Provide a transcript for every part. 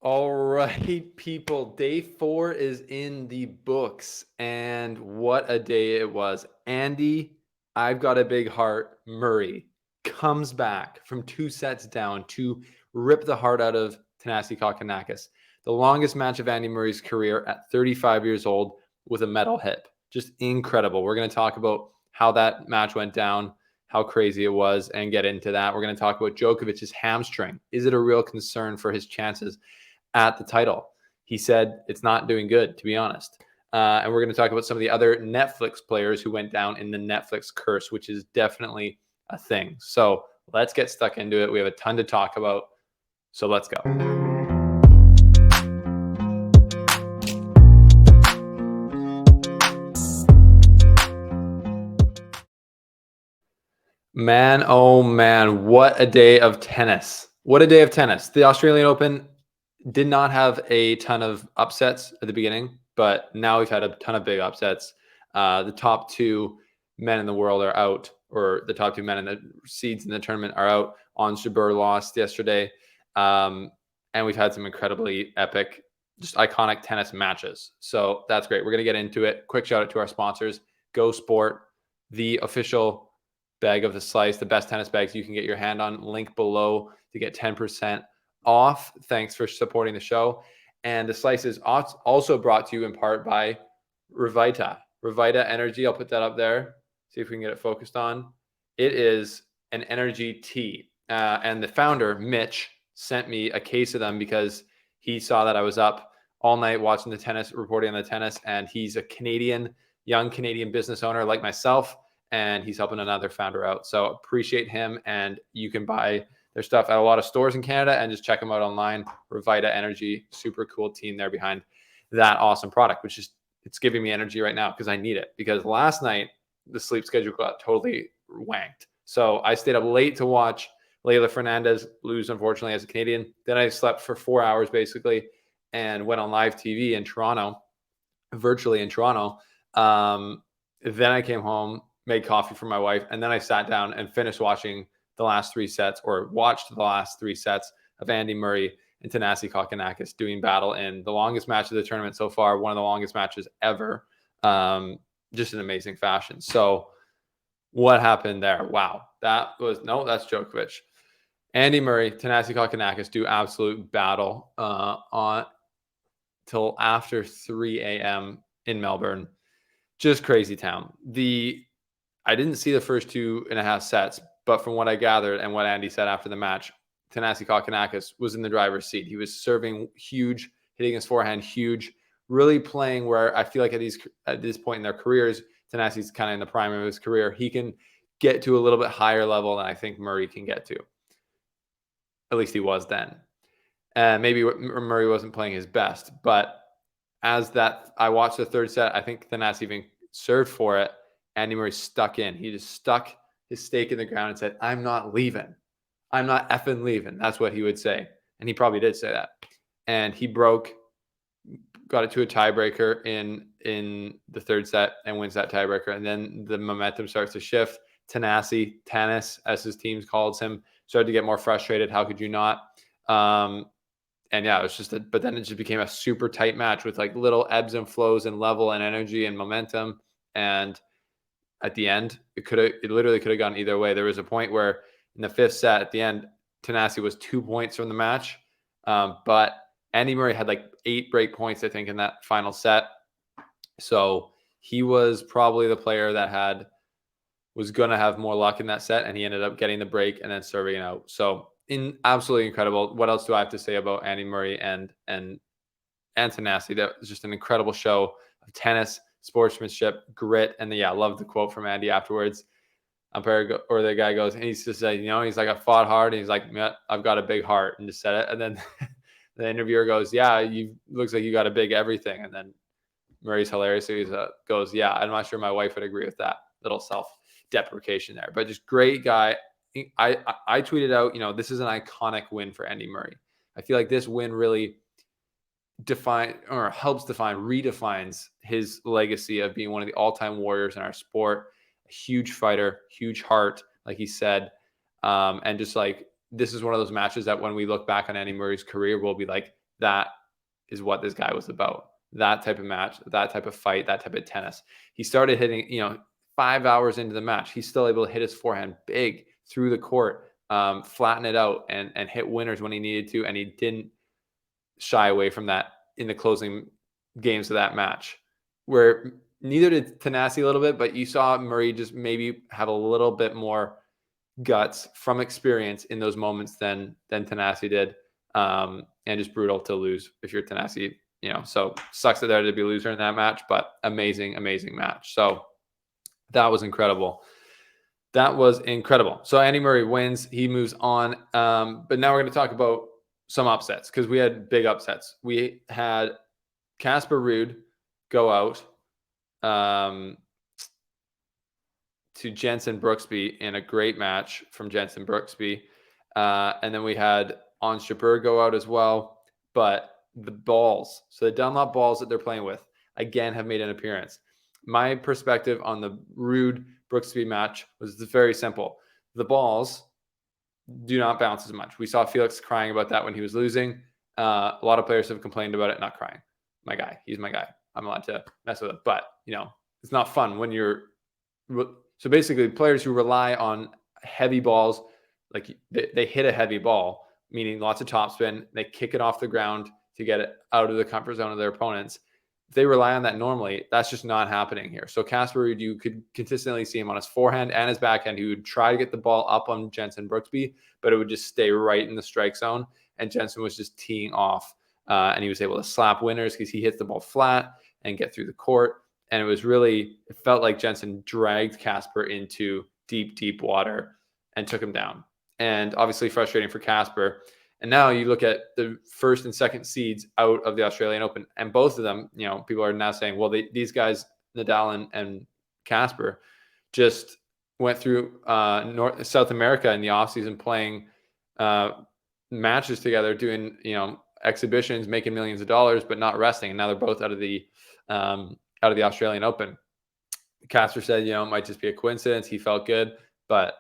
All right, people. Day 4 is in the books, and what a day it was. Andy, I've got a big heart. Murray comes back from 2 sets down to rip the heart out of Thanasi Kokkinakis. The longest match of Andy Murray's career at 35 years old with a metal hip. Just incredible. We're going to talk about how that match went down, how crazy it was, and get into that. We're going to talk about Djokovic's hamstring. Is it a real concern for his chances at the title? He said it's not doing good, to be honest. And we're going to talk about some of the other Netflix players who went down in the Netflix curse, which is definitely a thing. So let's get stuck into it. We have a ton to talk about. So let's go. Man, oh man, what a day of tennis. What a day of tennis. The Australian Open did not have a ton of upsets at the beginning, but now we've had a ton of big upsets. The top 2 men in the world are out, or the top 2 men in the seeds in the tournament are out. Ons Jabeur lost yesterday. And we've had some incredibly epic, just iconic tennis matches. So that's great. We're going to get into it. Quick shout out to our sponsors, Go Sport, the official bag of the slice, the best tennis bags you can get your hand on. Link below to get 10% off. Thanks for supporting the show. And the slice is also brought to you in part by Revita Energy. I'll put that up there. See if we can get it focused on. It is an energy tea. And the founder, Mitch, sent me a case of them because he saw that I was up all night watching the tennis, reporting on the tennis. And he's a young Canadian business owner like myself, and he's helping another founder out. So appreciate him. And you can buy their stuff at a lot of stores in Canada and just check them out online. Revita Energy, super cool team there behind that awesome product, which is, it's giving me energy right now because I need it. Because last night, the sleep schedule got totally wanked. So I stayed up late to watch Leylah Fernandez lose, unfortunately, as a Canadian. Then I slept for 4 hours basically and went on live TV in Toronto, virtually in Toronto. Then I came home, made coffee for my wife, and then I sat down and finished watching the last 3 sets, or watched the last 3 sets of Andy Murray and Thanasi Kokkinakis doing battle in the longest match of the tournament so far, one of the longest matches ever. Just an amazing fashion. So what happened there? Wow. That's Djokovic. Andy Murray, Thanasi Kokkinakis do absolute battle on till after 3 a.m. in Melbourne. Just crazy town. I didn't see the first 2.5 sets, but from what I gathered and what Andy said after the match, Thanasi Kokkinakis was in the driver's seat. He was serving huge, hitting his forehand huge, really playing where I feel like at this point in their careers, Thanasi's kind of in the prime of his career. He can get to a little bit higher level than I think Murray can get to. At least he was then. Maybe Murray wasn't playing his best, but as that I watched the third set, I think Thanasi even served for it. Andy Murray stuck in. He just stuck his stake in the ground and said, "I'm not leaving. I'm not effing leaving." That's what he would say. And he probably did say that. And he got it to a tiebreaker in the third set and wins that tiebreaker. And then the momentum starts to shift. Tanis, as his team calls him, started to get more frustrated. How could you not? And yeah, it was but then it just became a super tight match with like little ebbs and flows and level and energy and momentum. And at the end, it literally could have gone either way. There was a point where in the 5th set at the end, Thanasi was 2 points from the match. But Andy Murray had like 8 break points, I think, in that final set. So he was probably the player that was going to have more luck in that set, and he ended up getting the break and then serving it out. So absolutely incredible. What else do I have to say about Andy Murray and Thanasi? That was just an incredible show of tennis, sportsmanship, grit, and I love the quote from Andy afterwards. The guy goes, and he's just saying, he's like, "I fought hard," and he's like, "Yeah, I've got a big heart," and just said it. And then the interviewer goes, "Yeah, looks like you got a big everything." And then Murray's hilarious. He goes, "Yeah, I'm not sure my wife would agree with that." Little self-deprecation there, but just great guy. I tweeted out, this is an iconic win for Andy Murray. I feel like this win really redefines his legacy of being one of the all-time warriors in our sport. A huge fighter, huge heart, like he said. And just like, this is one of those matches that when we look back on Andy Murray's career, we'll be like, that is what this guy was about. That type of match, that type of fight, that type of tennis. He started hitting, 5 hours into the match, he's still able to hit his forehand big through the court, flatten it out, and hit winners when he needed to, and he didn't shy away from that in the closing games of that match. Where neither did Thanasi a little bit, but you saw Murray just maybe have a little bit more guts from experience in those moments than Thanasi did, and just brutal to lose if you're Thanasi. So sucks that there to be a loser in that match, but amazing match. So that was incredible. So Andy Murray wins. He moves on. But now we're going to talk about some upsets because we had big upsets. We had Casper Ruud go out to Jensen Brooksby in a great match from Jensen Brooksby. And then we had Ons Jabeur go out as well. But the balls, so the Dunlop balls that they're playing with, again, have made an appearance. My perspective on the Ruud Brooksby match was very simple. The balls do not bounce as much. We saw Felix crying about that when he was losing. A lot of players have complained about it, not crying. My guy, he's my guy. I'm allowed to mess with it. But, it's not fun when you're... So basically, players who rely on heavy balls, like they hit a heavy ball, meaning lots of topspin, they kick it off the ground to get it out of the comfort zone of their opponents. If they rely on that normally, that's just not happening here. So Casper Ruud, you could consistently see him on his forehand and his backhand. He would try to get the ball up on Jensen Brooksby, but it would just stay right in the strike zone. And Jensen was just teeing off, and he was able to slap winners because he hits the ball flat and get through the court. And it felt like Jensen dragged Casper into deep water and took him down. And obviously frustrating for Casper. And now you look at the first and second seeds out of the Australian Open, and both of them, people are now saying, well, these guys, Nadal and Casper, just went through South America in the offseason playing matches together, doing, exhibitions, making millions of dollars, but not resting. And now they're both out of the Australian Open. Casper said, it might just be a coincidence. He felt good, but,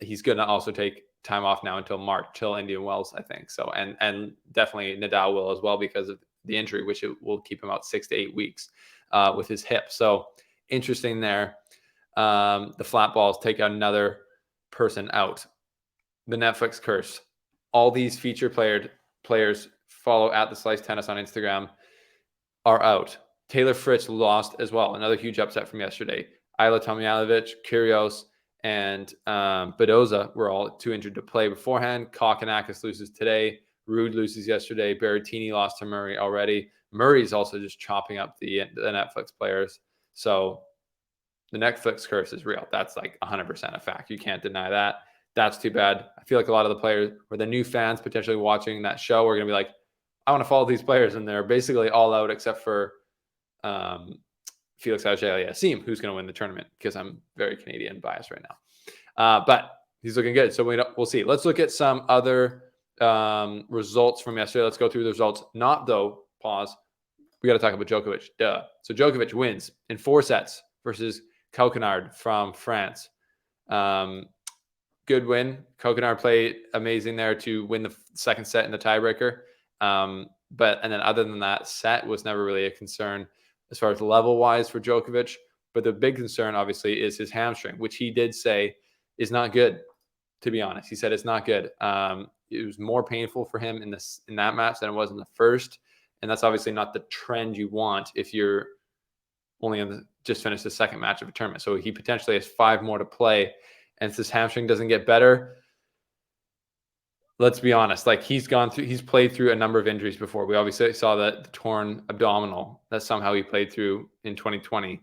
he's going to also take time off now until March, till Indian Wells, I think. So, and definitely Nadal will as well because of the injury, which it will keep him out 6 to 8 weeks with his hip. So interesting there. The flat balls take another person out. The Netflix curse. All these feature players follow at the Slice Tennis on Instagram are out. Taylor Fritz lost as well. Another huge upset from yesterday. Ayla Tomljanovic, Kyrgios, and Badoza were all too injured to play beforehand. Kokkinakis loses today. Ruud loses yesterday. Berrettini lost to Murray already. Murray's also just chopping up the Netflix players. So the Netflix curse is real. That's like 100% a fact. You can't deny that. That's too bad. I feel like a lot of the players or the new fans potentially watching that show are going to be like, I want to follow these players, and they're basically all out except for Felix Auger-Aliassime, who's going to win the tournament, because I'm very Canadian biased right now. But he's looking good. So we'll see. Let's look at some other results from yesterday. Let's go through the results. Pause. We got to talk about Djokovic. Duh. So Djokovic wins in 4 sets versus Kokkinakis from France. Good win. Kokkinakis played amazing there to win the second set in the tiebreaker. And then other than that, set was never really a concern as far as level-wise for Djokovic. But the big concern, obviously, is his hamstring, which he did say is not good, to be honest. He said it's not good. It was more painful for him in that match than it was in the first. And that's obviously not the trend you want if you're only just finished the second match of a tournament. So he potentially has 5 more to play. And if this hamstring doesn't get better, let's be honest, like he's played through a number of injuries before. We obviously saw the torn abdominal that somehow he played through in 2020.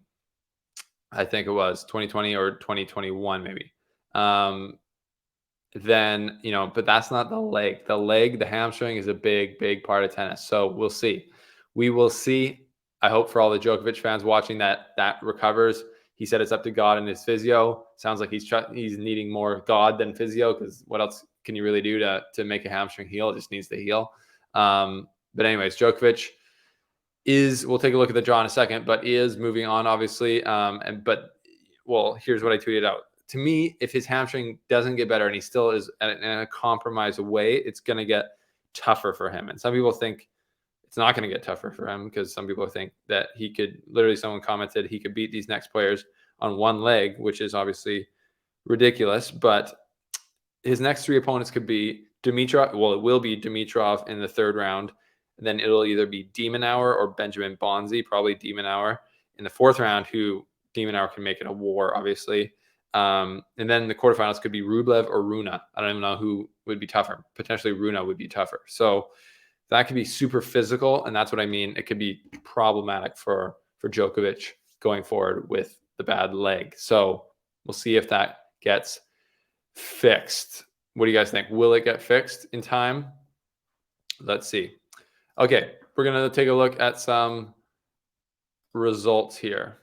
I think it was 2020 or 2021, maybe. Then, but that's not the leg. The hamstring is a big part of tennis. So we'll see. We will see. I hope for all the Djokovic fans watching that recovers. He said it's up to God and his physio. Sounds like he's needing more God than physio, because what else can you really do to make a hamstring heal? It just needs to heal. But anyways, Djokovic we'll take a look at the draw in a second, but is moving on, obviously. Here's what I tweeted out. To me, if his hamstring doesn't get better and he still is in a compromised way, it's going to get tougher for him. And some people think it's not going to get tougher for him because some people think that he could literally, someone commented, he could beat these next players on one leg, which is obviously ridiculous. But his next 3 opponents could be Dimitrov. Well, it will be Dimitrov in the 3rd round. And then it'll either be Demonauer or Benjamin Bonzi, probably Demonauer in the 4th round, who Demonauer can make it a war, obviously. And then the quarterfinals could be Rublev or Runa. I don't even know who would be tougher. Potentially Runa would be tougher. So that could be super physical, and that's what I mean. It could be problematic for Djokovic going forward with the bad leg. So we'll see if that gets fixed. What do you guys think? Will it get fixed in time? Let's see. Okay, we're going to take a look at some results here.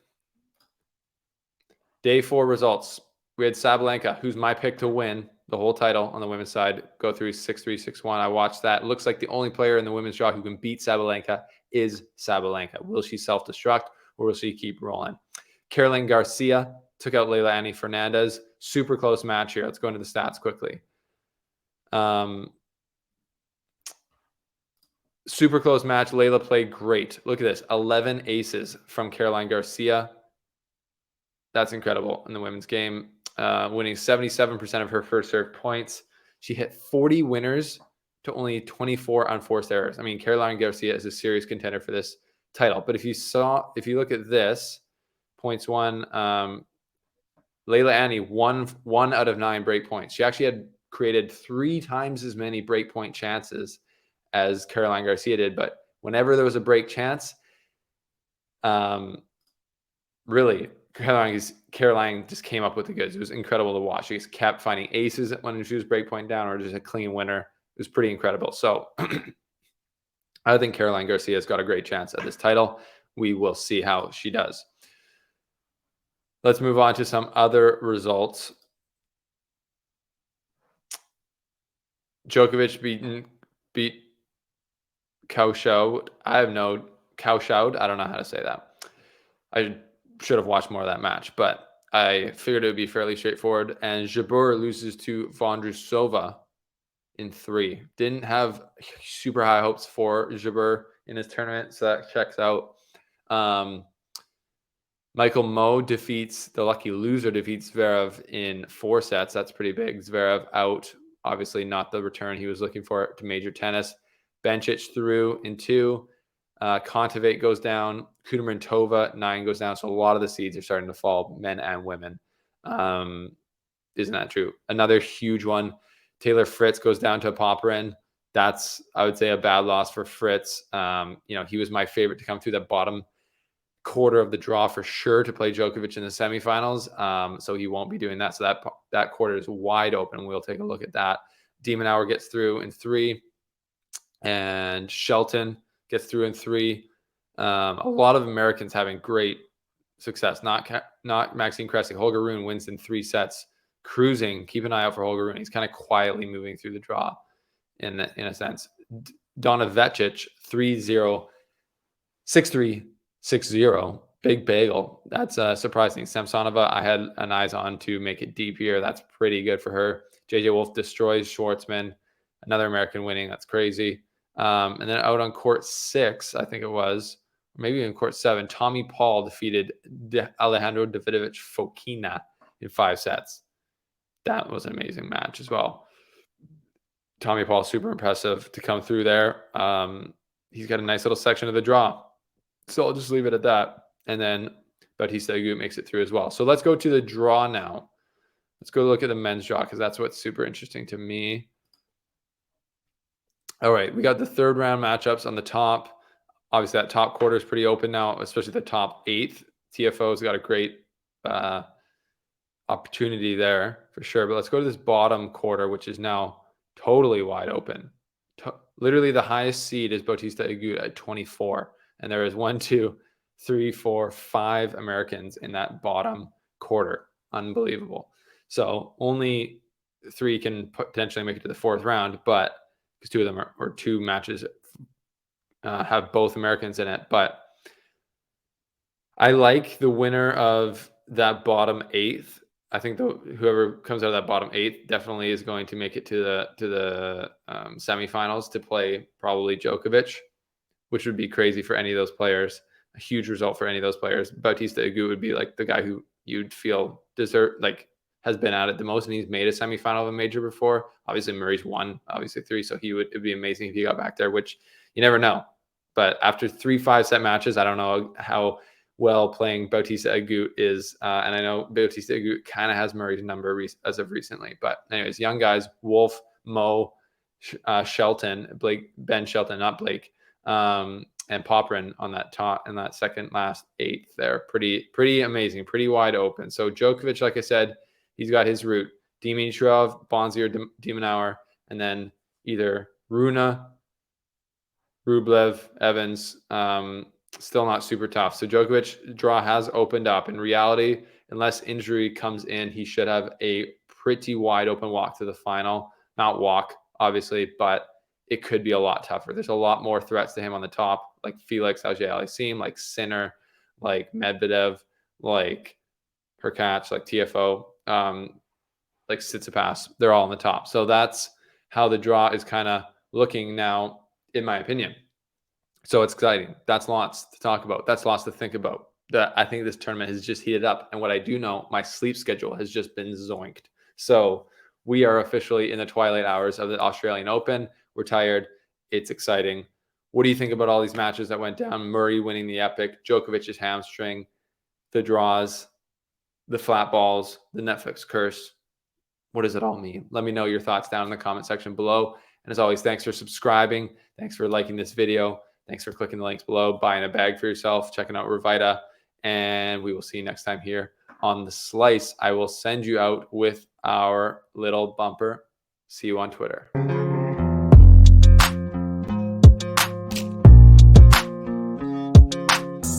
Day 4 results. We had Sabalenka, who's my pick to win the whole title on the women's side, go through 6-3, 6-1. I watched that. It looks like the only player in the women's draw who can beat Sabalenka is Sabalenka. Will she self-destruct or will she keep rolling? Caroline Garcia took out Leila Annie Fernandez. Super close match here. Let's go into the stats quickly. Super close match. Leila played great. Look at this. 11 aces from Caroline Garcia. That's incredible in the women's game. Winning 77% of her first serve points. She hit 40 winners to only 24 unforced errors. I mean, Caroline Garcia is a serious contender for this title. But if you look at this, points won, Leila Annie won 1 out of 9 break points. She actually had created 3 times as many break point chances as Caroline Garcia did. But whenever there was a break chance, really, Caroline just came up with the goods. It was incredible to watch. She just kept finding aces when she was breakpoint down or just a clean winner. It was pretty incredible. So I think Caroline Garcia has got a great chance at this title. We will see how she does. Let's move on to some other results. Djokovic beat Kaushaud. I don't know how to say that. I should have watched more of that match, but I figured it would be fairly straightforward. And Jabeur loses to Vondrousova in 3. Didn't have super high hopes for Jabeur in his tournament, so that checks out. Michael Mmoh the lucky loser defeats Zverev in 4 sets. That's pretty big. Zverev out, obviously not the return he was looking for to major tennis. Bencic through in 2. Kontaveit goes down. Kudermetova 9 goes down. So a lot of the seeds are starting to fall, men and women. Isn't that true? Another huge one. Taylor Fritz goes down to Popyrin. That's, I would say, a bad loss for Fritz. He was my favorite to come through the bottom quarter of the draw for sure to play Djokovic in the semifinals. So he won't be doing that. So that quarter is wide open. We'll take a look at that. Demonauer gets through in 3, and Shelton gets through in 3. A lot of Americans having great success. Not Maxime Cressy. Holger Rune wins in 3 sets, cruising. Keep an eye out for Holger Rune. He's kind of quietly moving through the draw, in a sense. Donna Vecic 3-0, 6-3, 6-0. Big bagel. That's surprising. Samsonova, I had an eyes on to make it deep here. That's pretty good for her. JJ Wolf destroys Schwartzman. Another American winning. That's crazy. And then out on court 6, I think it was, or maybe in court 7, Tommy Paul defeated Alejandro Davidovich Fokina in 5 sets. That was an amazing match as well. Tommy Paul, super impressive to come through there. He's got a nice little section of the draw. So I'll just leave it at that. And then Bautista Agut makes it through as well. So let's go to the draw now. Let's go look at the men's draw because that's what's super interesting to me. All right, we got the 3rd round matchups on the top. Obviously, that top quarter is pretty open now, especially the top 8th. TFO's got a great opportunity there for sure. But let's go to this bottom quarter, which is now totally wide open. Literally, the highest seed is Bautista Agut at 24. And there is 1, 2, 3, 4, 5 Americans in that bottom quarter. Unbelievable. So only 3 can potentially make it to the 4th round, but because 2 of them or 2 matches have both Americans in it. But I like the winner of that bottom 8th I think whoever comes out of that bottom 8 definitely is going to make it to the semifinals to play probably Djokovic, which would be crazy for any of those players. A huge result for any of those players. Bautista Agut would be like the guy who you'd feel has been at it the most, and he's made a semifinal of a major before. Obviously, Murray's won, obviously 3, so it'd be amazing if he got back there, which you never know. But after 3 5-set matches, I don't know how well playing Bautista Agut is, and I know Bautista Agut kind of has Murray's number as of recently. But anyways, young guys, Wolf, Mo, Shelton, Ben Shelton, not Blake. And Popperin on that top in that second last 8th there. Pretty amazing, pretty wide open. So Djokovic, like I said, he's got his route. Dimitrov, Bonzi, or De Minaur, and then either Rune, Rublev, Evans. Still not super tough. So Djokovic draw has opened up. In reality, unless injury comes in, he should have a pretty wide open walk to the final. Not walk, obviously, but it could be a lot tougher. There's a lot more threats to him on the top, like Felix Auger-Aliassime, like Sinner, like Medvedev, like Hurkacz, like TFO, like Tsitsipas. They're all on the top. So that's how the draw is kind of looking now, in my opinion. So it's exciting. That's lots to talk about. That's lots to think about. I think this tournament has just heated up. And what I do know, my sleep schedule has just been zoinked. So we are officially in the twilight hours of the Australian Open. We're tired. It's exciting. What do you think about all these matches that went down? Murray winning the epic, Djokovic's hamstring, the draws, the flat balls, the Netflix curse. What does it all mean? Let me know your thoughts down in the comment section below. And as always, thanks for subscribing. Thanks for liking this video. Thanks for clicking the links below, buying a bag for yourself, checking out Revita. And we will see you next time here on The Slice. I will send you out with our little bumper. See you on Twitter.